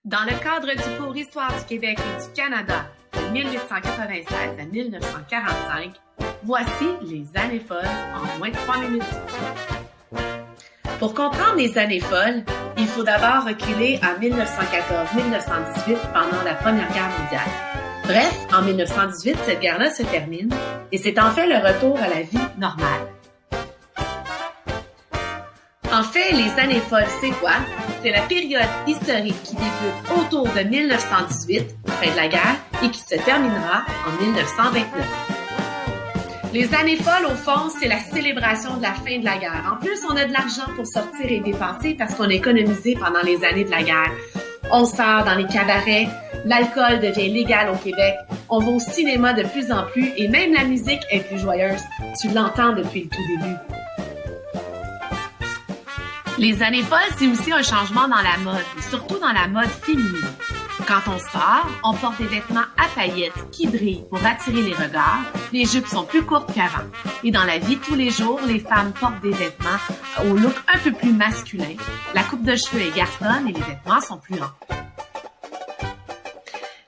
Dans le cadre du cours Histoire du Québec et du Canada de 1896 à 1945, voici les années folles en moins de 3 minutes. Pour comprendre les années folles, il faut d'abord reculer à 1914-1918 pendant la Première Guerre mondiale. Bref, en 1918, cette guerre-là se termine et c'est en fait le retour à la vie normale. En fait, les années folles, c'est quoi? C'est la période historique qui débute autour de 1918, fin de la guerre, et qui se terminera en 1929. Les années folles, au fond, c'est la célébration de la fin de la guerre. En plus, on a de l'argent pour sortir et dépenser parce qu'on a économisé pendant les années de la guerre. On sort dans les cabarets, l'alcool devient légal au Québec, on va au cinéma de plus en plus et même la musique est plus joyeuse. Tu l'entends depuis le tout début. Les années folles, c'est aussi un changement dans la mode, surtout dans la mode féminine. Quand on sort, on porte des vêtements à paillettes qui brillent pour attirer les regards. Les jupes sont plus courtes qu'avant. Et dans la vie de tous les jours, les femmes portent des vêtements au look un peu plus masculin. La coupe de cheveux est garçonne et les vêtements sont plus amples.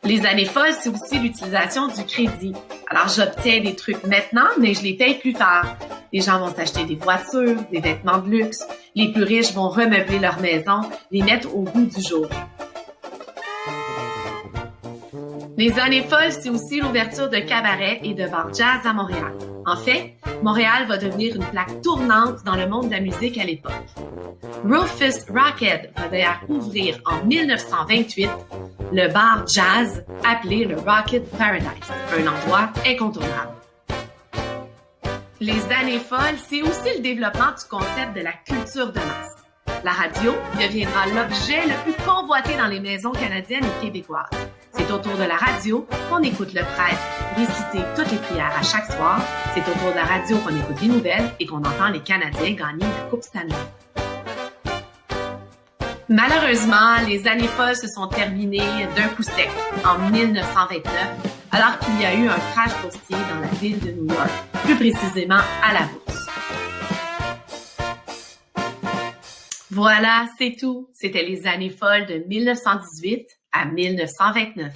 Les années folles, c'est aussi l'utilisation du crédit. Alors, j'obtiens des trucs maintenant, mais je les paye plus tard. Les gens vont s'acheter des voitures, des vêtements de luxe. Les plus riches vont remeubler leur maison, les mettre au goût du jour. Les années folles, c'est aussi l'ouverture de cabarets et de bars jazz à Montréal. En fait, Montréal va devenir une plaque tournante dans le monde de la musique à l'époque. Rufus Rockhead va d'ailleurs ouvrir en 1928 le bar jazz appelé le Rocket Paradise, un endroit incontournable. Les années folles, c'est aussi le développement du concept de la culture de masse. La radio deviendra l'objet le plus convoité dans les maisons canadiennes et québécoises. C'est autour de la radio qu'on écoute le prêtre réciter toutes les prières à chaque soir. C'est autour de la radio qu'on écoute les nouvelles et qu'on entend les Canadiens gagner la Coupe Stanley. Malheureusement, les années folles se sont terminées d'un coup sec en 1929, alors qu'il y a eu un crash boursier dans la ville de New York, plus précisément à la bourse. Voilà, c'est tout. C'était les années folles de 1918 à 1929.